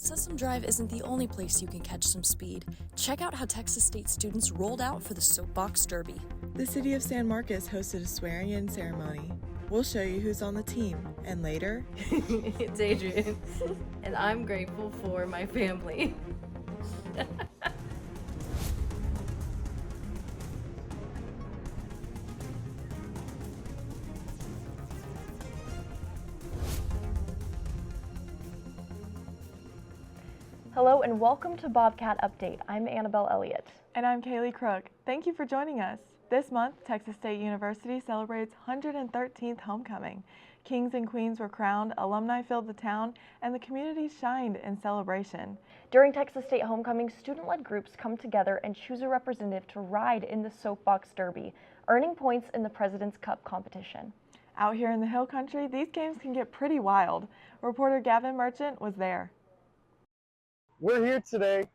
Sessom Drive isn't the only place you can catch some speed. Check out how Texas State students rolled out for the Soapbox Derby. The city of San Marcos hosted a swearing-in ceremony. We'll show you who's on the team, and later... It's Adrian, and I'm grateful for my family. Hello and welcome to Bobcat Update. I'm Annabelle Elliott. And I'm Kaylee Crook. Thank you for joining us. This month, Texas State University celebrates 113th homecoming. Kings and queens were crowned, alumni filled the town, and the community shined in celebration. During Texas State homecoming, student-led groups come together and choose a representative to ride in the Soapbox Derby, earning points in the President's Cup competition. Out here in the Hill Country, these games can get pretty wild. Reporter Gavin Merchant was there. We're here today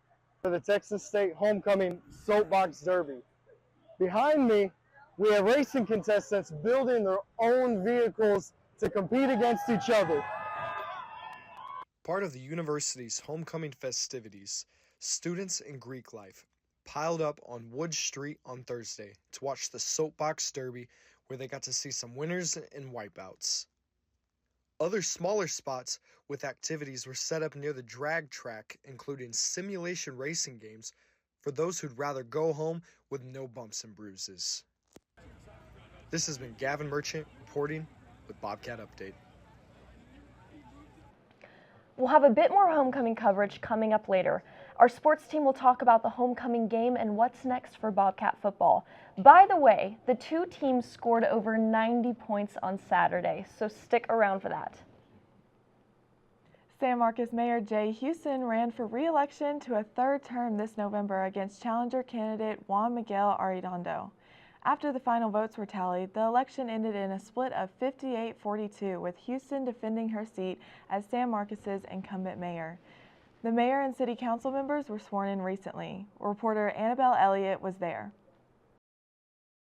for the Texas State Homecoming Soapbox Derby. Behind me, we have racing contestants building their own vehicles to compete against each other. Part of the university's homecoming festivities, students in Greek life piled up on Wood Street on Thursday to watch the Soapbox Derby, where they got to see some winners and wipeouts. Other smaller spots with activities were set up near the drag track, including simulation racing games for those who'd rather go home with no bumps and bruises. This has been Gavin Merchant reporting with Bobcat Update. We'll have a bit more homecoming coverage coming up later. Our sports team will talk about the homecoming game and what's next for Bobcat football. By the way, the two teams scored over 90 points on Saturday, so stick around for that. San Marcos Mayor Jay Houston ran for re-election to a third term this November against challenger candidate Juan Miguel Arredondo. After the final votes were tallied, the election ended in a split of 58-42, with Houston defending her seat as San Marcos's incumbent mayor. The mayor and city council members were sworn in recently. Reporter Annabelle Elliott was there.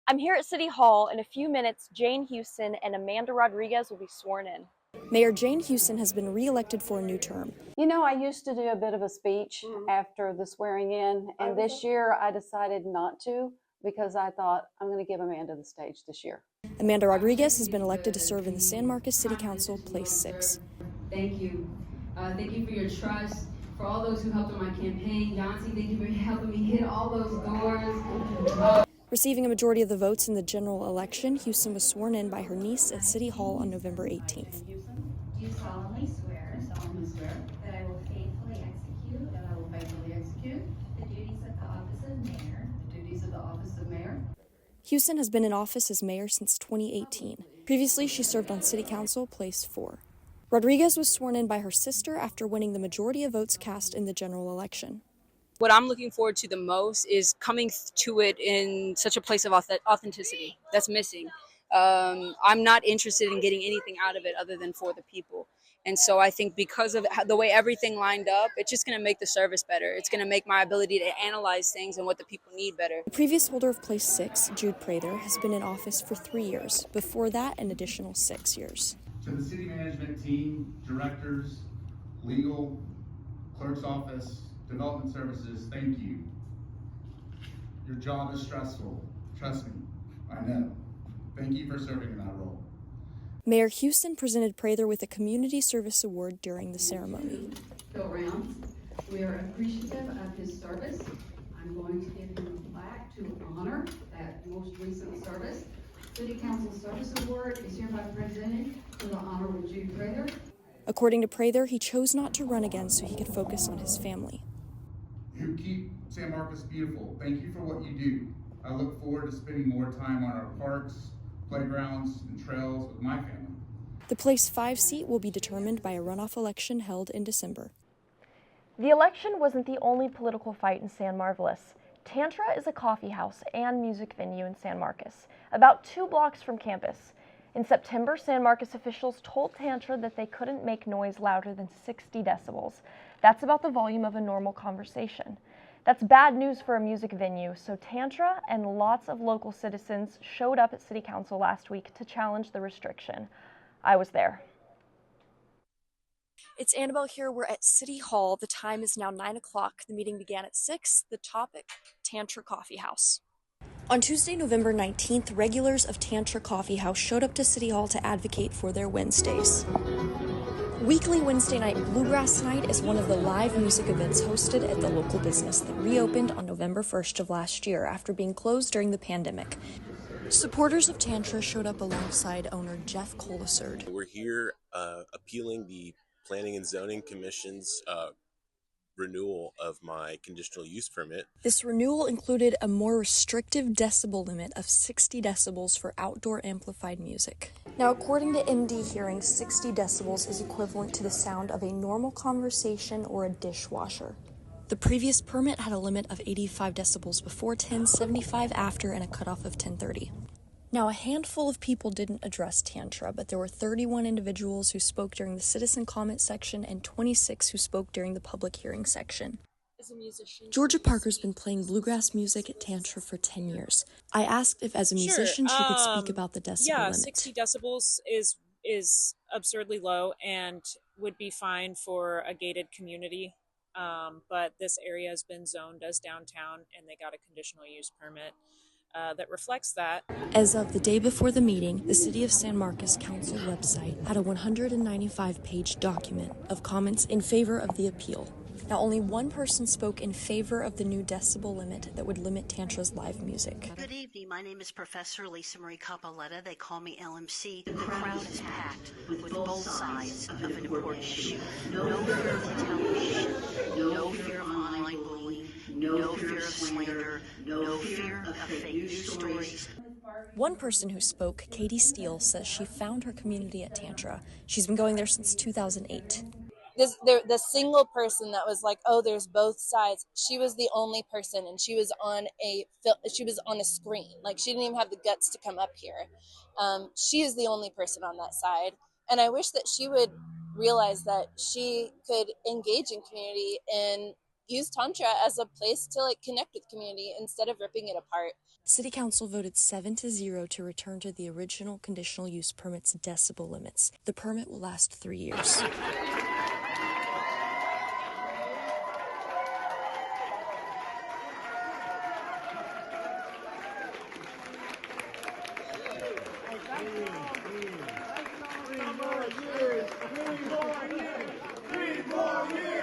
I'm here at City Hall. In a few minutes, Jane Houston and Amanda Rodriguez will be sworn in. Mayor Jane Houston has been re-elected for a new term. You know, I used to do a bit of a speech after the swearing in, and this year I decided not to because I thought I'm going to give Amanda the stage this year. Amanda Rodriguez has been elected to serve in the San Marcos City Council, Place 6. Thank you. Thank you for your trust. For all those who helped in my campaign. Yancy, thank you for helping me hit all those doors. Receiving a majority of the votes in the general election, Houston was sworn in by her niece at City Hall on November 18th. Do solemnly swear that I will faithfully execute the duties of the office of mayor. Houston has been in office as mayor since 2018. Previously, she served on City Council, Place 4. Rodriguez was sworn in by her sister after winning the majority of votes cast in the general election. What I'm looking forward to the most is coming to it in such a place of authenticity that's missing. I'm not interested in getting anything out of it other than for the people. And so I think because of the way everything lined up, it's just going to make the service better. It's going to make my ability to analyze things and what the people need better. The previous holder of Place 6, Jude Prather, has been in office for 3 years. Before that, an additional 6 years. To the city management team, directors, legal, clerk's office, development services, thank you. Your job is stressful. Trust me, I know. Thank you for serving in that role. Mayor Houston presented Prather with a Community Service Award during the ceremony. Go around. We are appreciative of his service. I'm going to give him a plaque to honor that most recent service. City Council Service Award is hereby presented to the Honorable Jude Prather. According to Prather, he chose not to run again so he could focus on his family. You keep San Marcos beautiful. Thank you for what you do. I look forward to spending more time on our parks, playgrounds, and trails with my family. The Place 5 seat will be determined by a runoff election held in December. The election wasn't the only political fight in San Marvelous. Tantra is a coffee house and music venue in San Marcos, about 2 blocks from campus. In September, San Marcos officials told Tantra that they couldn't make noise louder than 60 decibels. That's about the volume of a normal conversation. That's bad news for a music venue, so Tantra and lots of local citizens showed up at City Council last week to challenge the restriction. I was there. It's Annabelle here. We're at City Hall. The time is now 9 o'clock. The meeting began at 6. The topic, Tantra Coffee House. On Tuesday, November 19th, regulars of Tantra Coffee House showed up to City Hall to advocate for their Wednesdays. Weekly Wednesday night Bluegrass Night is one of the live music events hosted at the local business that reopened on November 1st of last year after being closed during the pandemic. Supporters of Tantra showed up alongside owner Jeff Colasard. We're here appealing the Planning and Zoning Commission's renewal of my conditional use permit. This renewal included a more restrictive decibel limit of 60 decibels for outdoor amplified music. Now, according to MD hearings, 60 decibels is equivalent to the sound of a normal conversation or a dishwasher. The previous permit had a limit of 85 decibels before 10, 75 after, and a cutoff of 1030. Now, a handful of people didn't address Tantra, but there were 31 individuals who spoke during the citizen comment section and 26 who spoke during the public hearing section. As a musician, Georgia Parker's been playing bluegrass music at Tantra for 10 years. I asked if as a musician she could speak about the decibel limit. 60 decibels is absurdly low and would be fine for a gated community. But this area has been zoned as downtown and they got a conditional use permit that reflects that. As of the day before the meeting, the City of San Marcos Council website had a 195-page document of comments in favor of the appeal. Now, only one person spoke in favor of the new decibel limit that would limit Tantra's live music. Good evening. My name is Professor Lisa Marie Capoletta. They call me LMC. The crowd is packed with both sides of an important issue. No fear of retaliation, no fear of online bullying, no fear of slander, no fear of fake news stories. One person who spoke, Katie Steele, says she found her community at Tantra. She's been going there since 2008. The single person that was like, oh, there's both sides. She was the only person, and she was on a screen. Like, she didn't even have the guts to come up here. She is the only person on that side, and I wish that she would realize that she could engage in community and use Tantra as a place to connect with community instead of ripping it apart. City Council voted 7-0 to return to the original conditional use permit's decibel limits. The permit will last 3 years.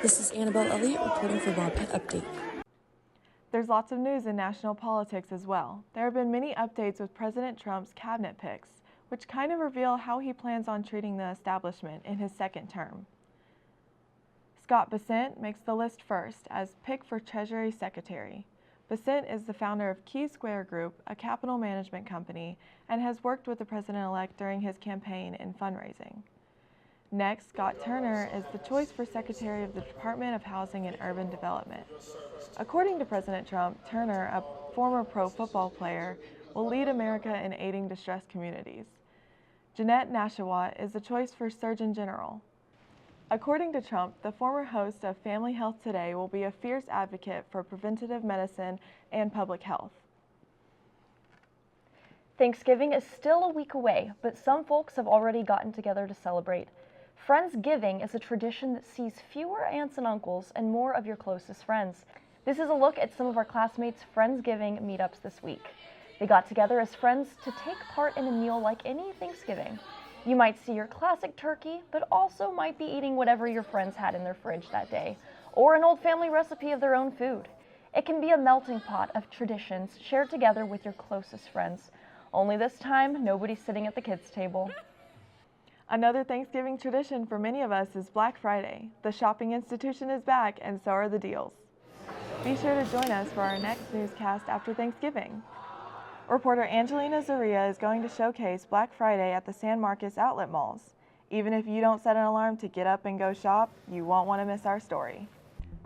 This is Annabelle Elliott reporting for Bobcat Update. There's lots of news in national politics as well. There have been many updates with President Trump's cabinet picks, which kind of reveal how he plans on treating the establishment in his second term. Scott Bessent makes the list first as pick for Treasury Secretary. Bessent is the founder of Key Square Group, a capital management company, and has worked with the president-elect during his campaign and fundraising. Next, Scott Turner is the choice for Secretary of the Department of Housing and Urban Development. According to President Trump, Turner, a former pro football player, will lead America in aiding distressed communities. Jeanette Nashawat is the choice for Surgeon General. According to Trump, the former host of Family Health Today will be a fierce advocate for preventative medicine and public health. Thanksgiving is still a week away, but some folks have already gotten together to celebrate. Friendsgiving is a tradition that sees fewer aunts and uncles and more of your closest friends. This is a look at some of our classmates' Friendsgiving meetups this week. They got together as friends to take part in a meal like any Thanksgiving. You might see your classic turkey, but also might be eating whatever your friends had in their fridge that day, or an old family recipe of their own food. It can be a melting pot of traditions shared together with your closest friends. Only this time, nobody's sitting at the kids' table. Another Thanksgiving tradition for many of us is Black Friday. The shopping institution is back, and so are the deals. Be sure to join us for our next newscast after Thanksgiving. Reporter Angelina Zaria is going to showcase Black Friday at the San Marcos outlet malls. Even if you don't set an alarm to get up and go shop, you won't want to miss our story.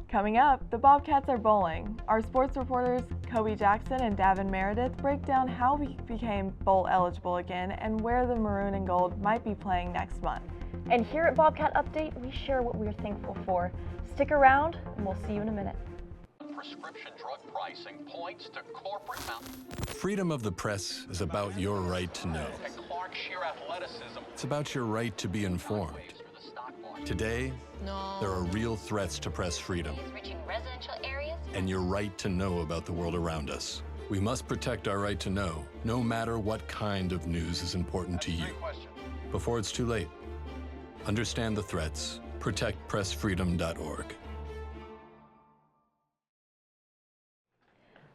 Coming up, the Bobcats are bowling. Our sports reporters Kobe Jackson and Davin Meredith break down how we became bowl eligible again and where the maroon and gold might be playing next month. And here at Bobcat Update, we share what we're thankful for. Stick around, and we'll see you in a minute. Prescription drug pricing points to corporate Freedom of the press is about your right to know. and Clark sheer athleticism. It's about your right to be informed. Today, there are real threats to press freedom reaching residential areas. and your right to know about the world around us. We must protect our right to know, no matter what kind of news is important to you. Before it's too late, understand the threats. ProtectPressFreedom.org.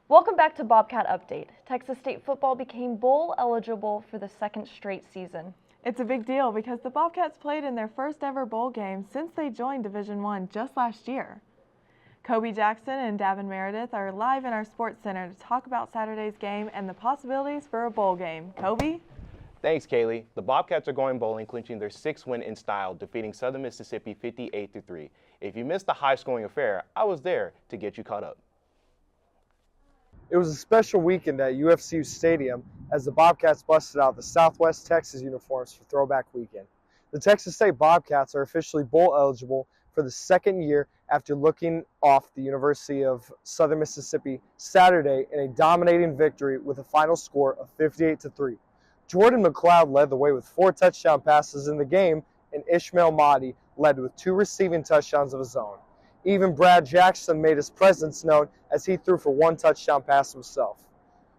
Welcome back to Bobcat Update. Texas State football became bowl eligible for the second straight season. It's a big deal because the Bobcats played in their first ever bowl game since they joined Division I just last year. Kobe Jackson and Davin Meredith are live in our Sports Center to talk about Saturday's game and the possibilities for a bowl game. Kobe? Thanks, Kaylee. The Bobcats are going bowling, clinching their 6th win in style, defeating Southern Mississippi 58-3. If you missed the high-scoring affair, I was there to get you caught up. It was a special weekend at UFCU Stadium as the Bobcats busted out the Southwest Texas uniforms for Throwback Weekend. The Texas State Bobcats are officially bowl eligible for the second year after looking off the University of Southern Mississippi Saturday in a dominating victory with a final score of 58-3. Jordan McLeod led the way with 4 touchdown passes in the game, and Ishmael Mahdi led with 2 receiving touchdowns of his own. Even Brad Jackson made his presence known as he threw for 1 touchdown pass himself.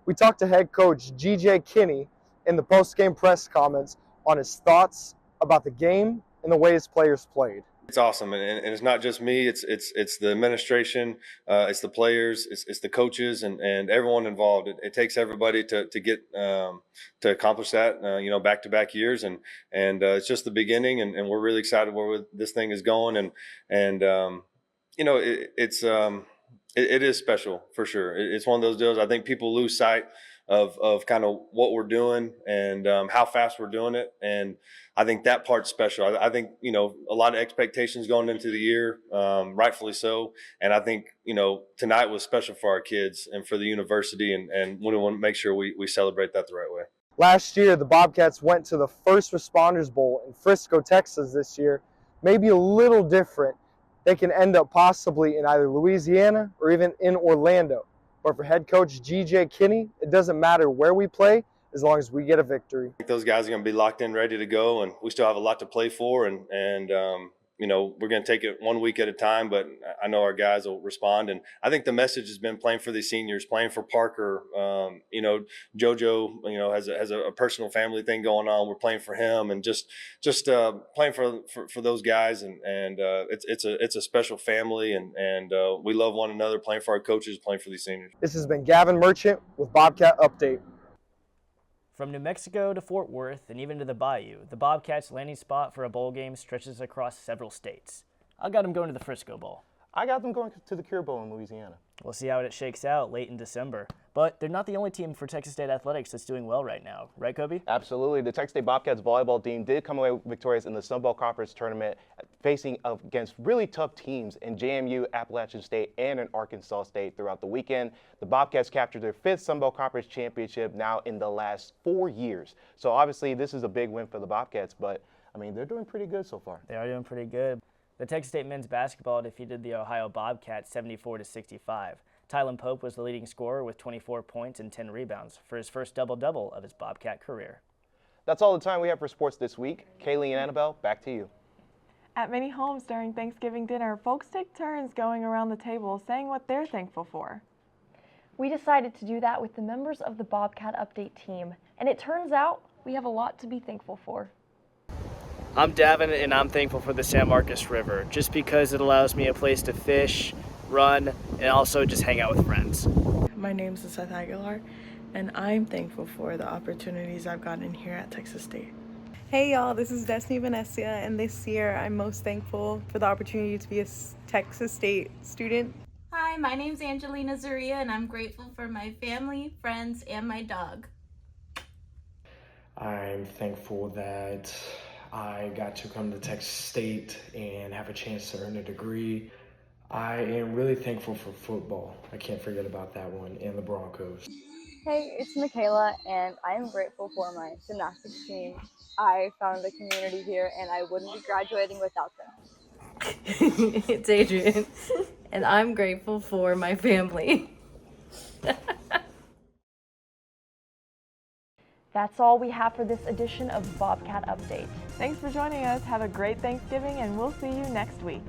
We talked to head coach G.J. Kinney in the post-game press comments on his thoughts about the game and the way his players played. It's awesome, and it's not just me. It's the administration, it's the players, it's the coaches, and everyone involved. It takes everybody to get to accomplish that. Back-to-back years, and it's just the beginning, and we're really excited where this thing is going, and it is special for sure. It's one of those deals. I think people lose sight of kind of what we're doing and how fast we're doing it. And I think that part's special. I think, a lot of expectations going into the year, rightfully so. And I think, tonight was special for our kids and for the university. And we want to make sure we celebrate that the right way. Last year, the Bobcats went to the First Responders Bowl in Frisco, Texas this year. Maybe a little different. They can end up possibly in either Louisiana or even in Orlando. But for head coach G.J. Kinney, it doesn't matter where we play as long as we get a victory. I think those guys are going to be locked in, ready to go, and we still have a lot to play for. And we're going to take it one week at a time, but I know our guys will respond. And I think the message has been playing for the seniors, playing for Parker. JoJo, has a personal family thing going on. We're playing for him, and just playing for those guys. And it's a special family, and we love one another. Playing for our coaches, playing for these seniors. This has been Gavin Merchant with Bobcat Update. From New Mexico to Fort Worth and even to the Bayou, the Bobcats' landing spot for a bowl game stretches across several states. I got them going to the Frisco Bowl. I got them going to the Cure Bowl in Louisiana. We'll see how it shakes out late in December. But they're not the only team for Texas State athletics that's doing well right now. Right, Kobe? Absolutely. The Texas State Bobcats volleyball team did come away victorious in the Sun Belt Conference tournament, facing against really tough teams in JMU, Appalachian State, and in Arkansas State throughout the weekend. The Bobcats captured their 5th Sun Belt Conference championship now in the last 4 years. So obviously this is a big win for the Bobcats, but they're doing pretty good so far. They are doing pretty good. The Texas State men's basketball defeated the Ohio Bobcats 74-65. Tylen Pope was the leading scorer with 24 points and 10 rebounds for his first double-double of his Bobcat career. That's all the time we have for sports this week. Kaylee and Annabelle, back to you. At many homes during Thanksgiving dinner, folks take turns going around the table saying what they're thankful for. We decided to do that with the members of the Bobcat Update team, and it turns out we have a lot to be thankful for. I'm Davin, and I'm thankful for the San Marcos River, just because it allows me a place to fish, run, and also just hang out with friends. My name is Seth Aguilar, and I'm thankful for the opportunities I've gotten here at Texas State. Hey y'all, this is Destiny Venecia, and this year I'm most thankful for the opportunity to be a Texas State student. Hi, my name's Angelina Zaria, and I'm grateful for my family, friends, and my dog. I'm thankful that I got to come to Texas State and have a chance to earn a degree. I am really thankful for football. I can't forget about that one, and the Broncos. Hey, it's Michaela, and I am grateful for my gymnastics team. I found a community here, and I wouldn't be graduating without them. It's Adrian, and I'm grateful for my family. That's all we have for this edition of Bobcat Update. Thanks for joining us. Have a great Thanksgiving, and we'll see you next week.